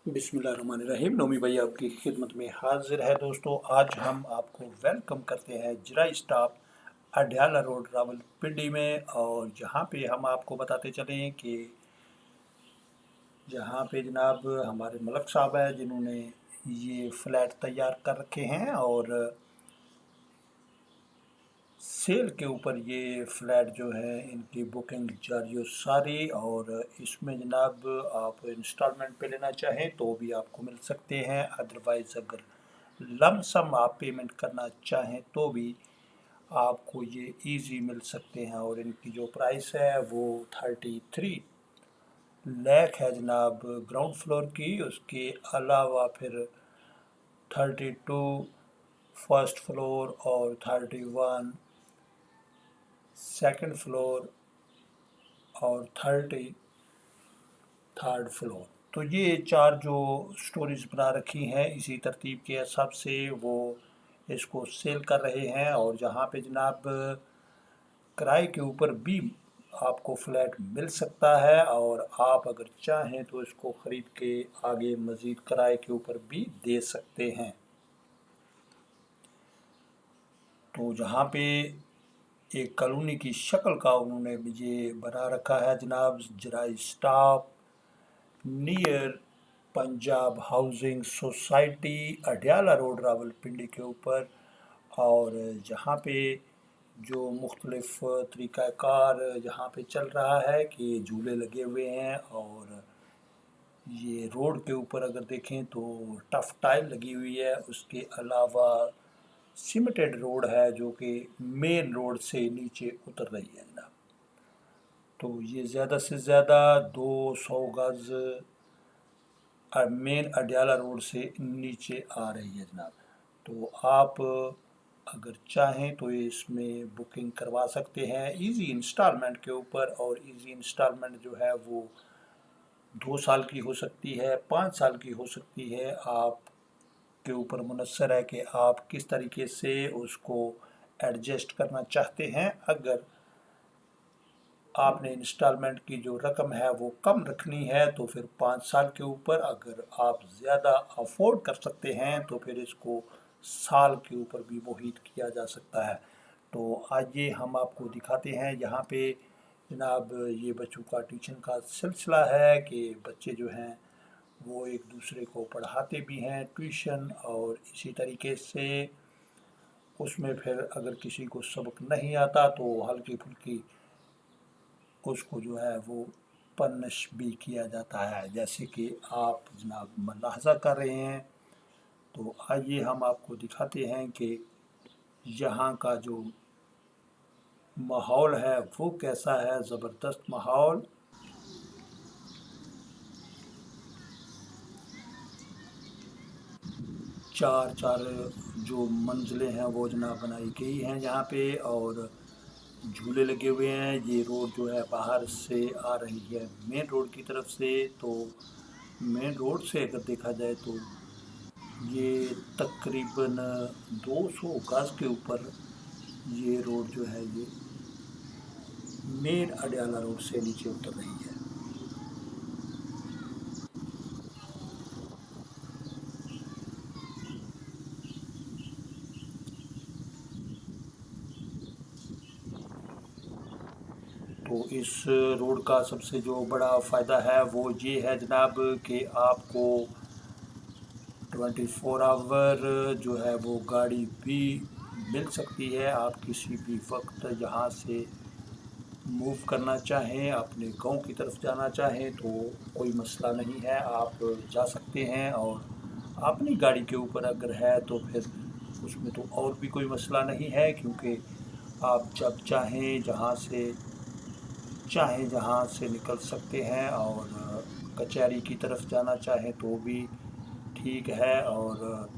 बिस्मिल्लाहिर्रहमानिर्रहीम। नोमी भाई आपकी खिदमत में हाजिर है। दोस्तों, आज हम आपको वेलकम करते हैं जिरा स्टॉप अडयाला रोड रावलपिंडी में, और जहाँ पे हम आपको बताते चलें कि जहाँ पे जनाब हमारे मलक साहब हैं जिन्होंने ये फ्लैट तैयार कर रखे हैं, और सेल के ऊपर ये फ्लैट जो है इनकी बुकिंग जारी और सारी। और इसमें जनाब आप इंस्टॉलमेंट पे लेना चाहें तो भी आपको मिल सकते हैं, अदरवाइज़ अगर लमसम आप पेमेंट करना चाहें तो भी आपको ये इजी मिल सकते हैं। और इनकी जो प्राइस है वो 33 लाख है जनाब ग्राउंड फ्लोर की। उसके अलावा फिर 32 फर्स्ट फ्लोर और 31 सेकंड फ्लोर और 30 थर्ड फ्लोर। तो ये चार जो स्टोरीज बना रखी हैं इसी तरतीब के हिसाब से वो इसको सेल कर रहे हैं। और जहाँ पे जनाब किराए के ऊपर भी आपको फ्लैट मिल सकता है, और आप अगर चाहें तो इसको ख़रीद के आगे मज़ीद किराए के ऊपर भी दे सकते हैं। तो जहाँ पे एक कॉलोनी की शक्ल का उन्होंने ये बना रखा है जनाब, Zira stop near Punjab housing society Adiala road Rawalpindi के ऊपर। और जहाँ पे जो मुख्तलिफ तरीक़ाकार जहाँ पे चल रहा है कि झूले लगे हुए हैं, और ये रोड के ऊपर अगर देखें तो टफ टाइल लगी हुई है। उसके अलावा सीमेंटेड रोड है जो कि मेन रोड से नीचे उतर रही है जनाब। तो ये ज़्यादा से ज़्यादा 200 गज़ मेन अडयाला रोड से नीचे आ रही है जनाब। तो आप अगर चाहें तो इसमें बुकिंग करवा सकते हैं इजी इंस्टॉलमेंट के ऊपर। और इजी इंस्टॉलमेंट जो है वो 2 साल की हो सकती है, 5 साल की हो सकती है। आप के ऊपर मुनस्सर है कि आप किस तरीके से उसको एडजस्ट करना चाहते हैं। अगर आपने इंस्टॉलमेंट की जो रकम है वो कम रखनी है तो फिर 5 साल के ऊपर, अगर आप ज़्यादा अफोर्ड कर सकते हैं तो फिर इसको साल के ऊपर भी मुहित किया जा सकता है। तो आइए हम आपको दिखाते हैं। यहाँ पे जनाब ये बच्चों का टीचिंग का सिलसिला है कि बच्चे जो हैं वो एक दूसरे को पढ़ाते भी हैं ट्यूशन, और इसी तरीके से उसमें फिर अगर किसी को सबक नहीं आता तो हल्की फुल्की उसको जो है वो पनिश भी किया जाता है, जैसे कि आप जनाब मुलाहजा कर रहे हैं। तो आइए हम आपको दिखाते हैं कि यहाँ का जो माहौल है वो कैसा है। ज़बरदस्त माहौल। चार चार जो मंजिलें हैं वो जनाब बनाई गई हैं यहाँ पे, और झूले लगे हुए हैं। ये रोड जो है बाहर से आ रही है मेन रोड की तरफ से। तो मेन रोड से अगर देखा जाए तो ये तकरीबन 200 गज के ऊपर ये रोड जो है ये मेन अडयाला रोड से नीचे उतर रही है। तो इस रोड का सबसे जो बड़ा फ़ायदा है वो ये है जनाब कि आपको 24 आवर जो है वो गाड़ी भी मिल सकती है। आप किसी भी वक्त यहाँ से मूव करना चाहें, अपने गांव की तरफ जाना चाहें तो कोई मसला नहीं है, आप जा सकते हैं। और अपनी गाड़ी के ऊपर अगर है तो फिर उसमें तो और भी कोई मसला नहीं है, क्योंकि आप जब जहाँ से निकल सकते हैं। और कचहरी की तरफ जाना चाहें तो भी ठीक है। और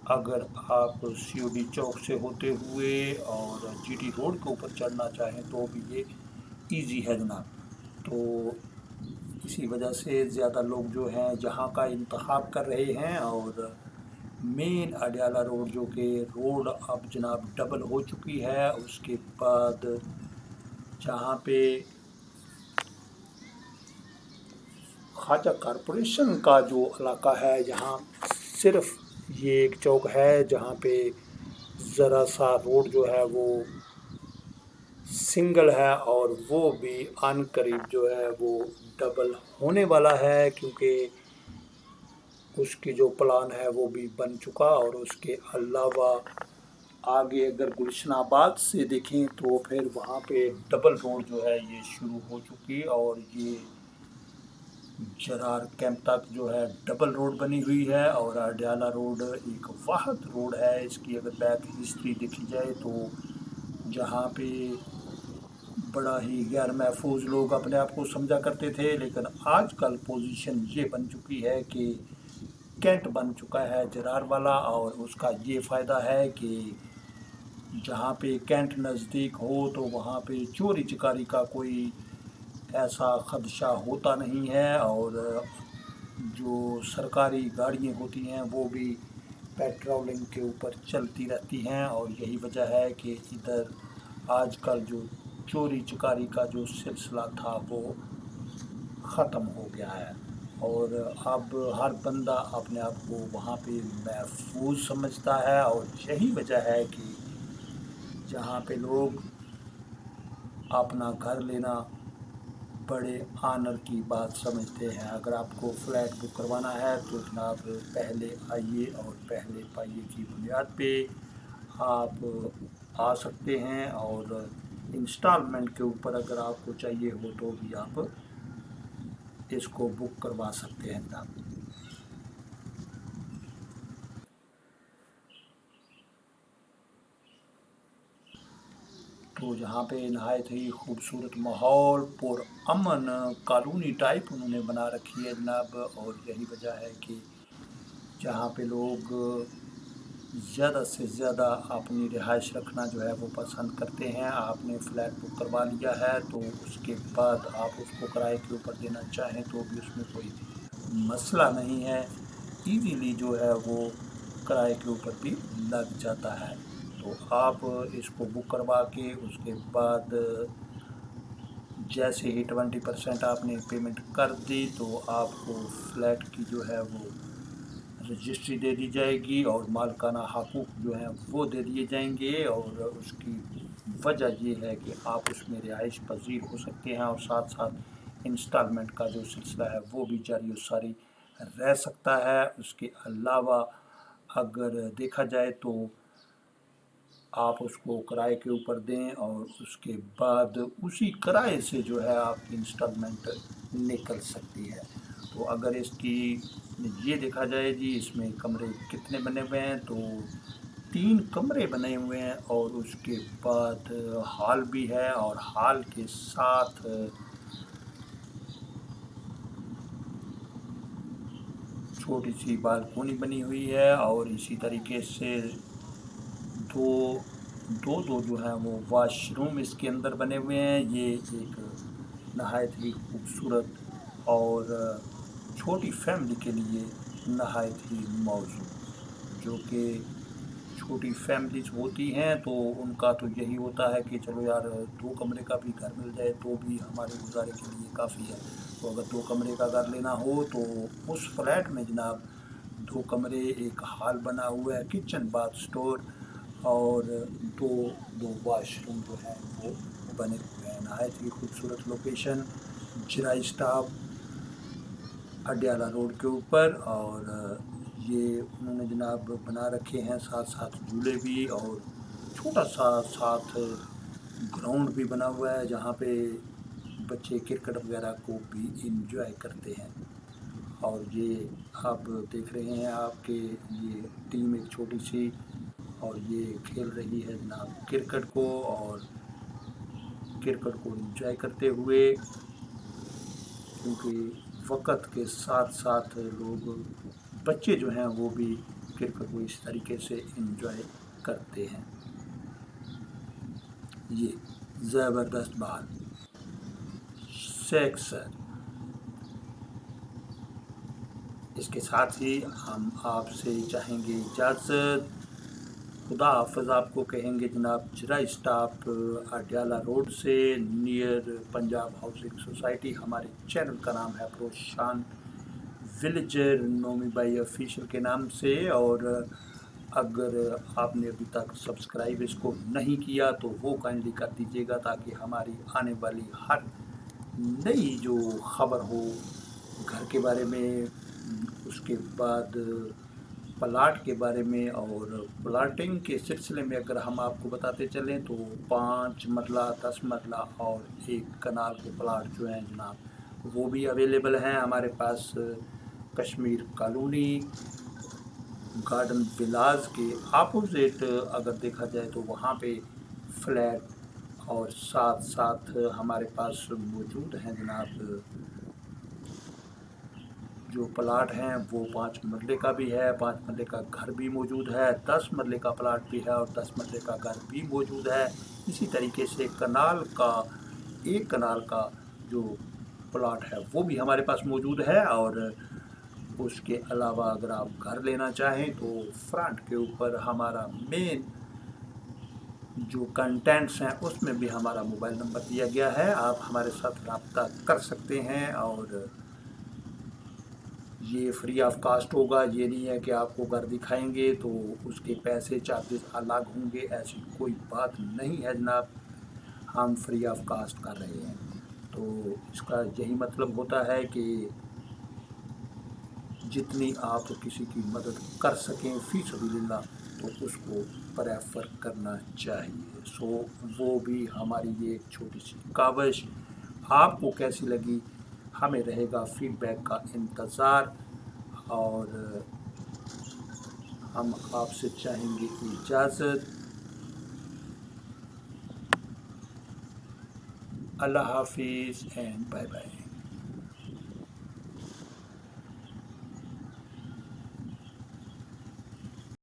अगर आप सीओडी चौक से होते हुए और जीटी रोड के ऊपर चढ़ना चाहें तो भी ये इजी है जनाब। तो इसी वजह से ज़्यादा लोग जो हैं जहाँ का इंतखाब कर रहे हैं। और मेन अडयाला रोड जो कि रोड अब जनाब डबल हो चुकी है, उसके बाद जहाँ पे خواجہ کارپوریشن کا جو علاقہ ہے یہاں صرف یہ ایک چوک ہے جہاں پہ ذرا سا روڈ جو ہے وہ سنگل ہے، اور وہ بھی عن قریب جو ہے وہ ڈبل ہونے والا ہے، کیونکہ اس کی جو پلان ہے وہ بھی بن چکا۔ اور اس کے علاوہ آگے اگر گلشن آباد سے دیکھیں تو پھر وہاں پہ ڈبل روڈ جو ہے یہ شروع ہو چکی، اور یہ جرار کیمپ تک جو ہے ڈبل روڈ بنی ہوئی ہے، اور اڈیالہ روڈ ایک واحد روڈ ہے۔ اس کی اگر بیک ہسٹری دیکھی جائے تو جہاں پہ بڑا ہی غیر محفوظ لوگ اپنے آپ کو سمجھا کرتے تھے، لیکن آج کل پوزیشن یہ بن چکی ہے کہ کینٹ بن چکا ہے جرار والا، اور اس کا یہ فائدہ ہے کہ جہاں پہ کینٹ نزدیک ہو تو وہاں پہ چوری چکاری کا کوئی ایسا خدشہ ہوتا نہیں ہے، اور جو سرکاری گاڑیاں ہوتی ہیں وہ بھی پیٹرولنگ کے اوپر چلتی رہتی ہیں، اور یہی وجہ ہے کہ ادھر آج کل جو چوری چکاری کا جو سلسلہ تھا وہ ختم ہو گیا ہے، اور اب ہر بندہ اپنے آپ کو وہاں پہ محفوظ سمجھتا ہے۔ اور یہی وجہ ہے کہ جہاں پہ لوگ اپنا گھر لینا بڑے آنر کی بات سمجھتے ہیں، اگر آپ کو فلیٹ بک کروانا ہے تو جناب پہلے آئیے اور پہلے پائیے کی بنیاد پہ آپ آ سکتے ہیں، اور انسٹالمنٹ کے اوپر اگر آپ کو چاہیے ہو تو بھی آپ اس کو بک کروا سکتے ہیں جناب۔ تو جہاں پہ نہایت ہی خوبصورت ماحول پر امن کالونی ٹائپ انہوں نے بنا رکھی ہے جناب، اور یہی وجہ ہے کہ جہاں پہ لوگ زیادہ سے زیادہ اپنی رہائش رکھنا جو ہے وہ پسند کرتے ہیں۔ آپ نے فلیٹ بک کروا لیا ہے تو اس کے بعد آپ اس کو کرائے کے اوپر دینا چاہیں تو بھی اس میں کوئی مسئلہ نہیں ہے، ایزیلی جو ہے وہ کرائے کے اوپر بھی لگ جاتا ہے۔ تو آپ اس کو بک کروا کے اس کے بعد جیسے ہی 20% آپ نے پیمنٹ کر دی تو آپ کو فلیٹ کی جو ہے وہ رجسٹری دے دی جائے گی، اور مالکانہ حقوق جو ہیں وہ دے دیے جائیں گے، اور اس کی وجہ یہ ہے کہ آپ اس میں رہائش پذیر ہو سکتے ہیں، اور ساتھ ساتھ انسٹالمنٹ کا جو سلسلہ ہے وہ بھی جاری و ساری رہ سکتا ہے۔ اس کے علاوہ اگر دیکھا جائے تو آپ اس کو کرائے کے اوپر دیں، اور اس کے بعد اسی کرائے سے جو ہے آپ کی انسٹالمنٹ نکل سکتی ہے۔ تو اگر اس کی یہ دیکھا جائے جی اس میں کمرے کتنے بنے ہوئے ہیں تو 3 کمرے بنے ہوئے ہیں، اور اس کے بعد ہال بھی ہے، اور ہال کے ساتھ چھوٹی سی بالکونی بنی ہوئی ہے، اور اسی طریقے سے دو جو ہیں وہ واش روم اس کے اندر بنے ہوئے ہیں۔ یہ ایک نہایت ہی خوبصورت اور چھوٹی فیملی کے لیے نہایت ہی موزوں، جو کہ چھوٹی فیملیز ہوتی ہیں تو ان کا تو یہی ہوتا ہے کہ چلو یار 2 کمرے کا بھی گھر مل جائے تو بھی ہمارے گزارے کے لیے کافی ہے۔ تو اگر 2 کمرے کا گھر لینا ہو تو اس فلیٹ میں جناب 2 کمرے، ایک ہال بنا ہوا ہے، کچن باتھ سٹور، اور دو واش روم جو ہیں وہ بنے ہوئے ہیں۔ نہایت ہی خوبصورت لوکیشن، جرائے اسٹاپ، اڈیالہ روڈ کے اوپر، اور یہ انہوں نے جناب بنا رکھے ہیں ساتھ ساتھ جھولے بھی، اور چھوٹا سا ساتھ گراؤنڈ بھی بنا ہوا ہے جہاں پہ بچے کرکٹ وغیرہ کو بھی انجوائے کرتے ہیں۔ اور یہ آپ دیکھ رہے ہیں آپ کے یہ ٹیم ایک چھوٹی سی، اور یہ کھیل رہی ہے جناب کرکٹ کو، اور کرکٹ کو انجوائے کرتے ہوئے، کیونکہ وقت کے ساتھ ساتھ لوگ بچے جو ہیں وہ بھی کرکٹ کو اس طریقے سے انجوائے کرتے ہیں۔ یہ زبردست بال سیکسر۔ اس کے ساتھ ہی ہم آپ سے چاہیں گے اجازت۔ खुदा हाफ़िज़ आपको कहेंगे जनाब जरा स्टाफ अडयाला रोड से नियर पंजाब हाउसिंग सोसाइटी। हमारे चैनल का नाम है प्रोशान विलेजर नोमी बाई ऑफिशियल के नाम से। और अगर आपने अभी तक सब्सक्राइब इसको नहीं किया तो वो काइंडली कर दीजिएगा, ताकि हमारी आने वाली हर नई जो ख़बर हो घर के बारे में, उसके बाद प्लाट के बारे में, और प्लाटिंग के सिलसिले में अगर हम आपको बताते चलें तो 5 मरला 10 मरला और 1 कनाल के प्लाट जो हैं जनाब वो भी अवेलेबल हैं हमारे पास। कश्मीर कॉलोनी गार्डन विलाज के अपोजिट अगर देखा जाए तो वहाँ पे फ्लैट और साथ साथ हमारे पास मौजूद हैं जनाब जो प्लाट हैं वो 5 मरले का भी है, 5 मरले का घर भी मौजूद है, 10 मरले का प्लाट भी है और 10 मरले का घर भी मौजूद है। इसी तरीके से एक कनाल का जो प्लाट है वो भी हमारे पास मौजूद है। और उसके अलावा अगर आप घर लेना चाहें तो फ्रंट के ऊपर हमारा मेन जो कंटेंट्स हैं उसमें भी हमारा मोबाइल नंबर दिया गया है, आप हमारे साथ रब्ता कर सकते हैं। और ये फ्री ऑफ कास्ट होगा, ये नहीं है कि आपको घर दिखाएंगे तो उसके पैसे चार्जेस अलग होंगे, ऐसी कोई बात नहीं है जनाब। हम फ्री ऑफ कास्ट कर रहे हैं तो इसका यही मतलब होता है कि जितनी आप किसी की मदद कर सकें फी सबीलिल्लाह तो उसको प्रेफर करना चाहिए। सो वो भी हमारी ये एक छोटी सी काविश आपको कैसी लगी, हमें रहेगा फीडबैक का इंतज़ार। और हम आपसे चाहेंगे इजाज़त। अल्लाह हाफिज़ एंड बाय बाय।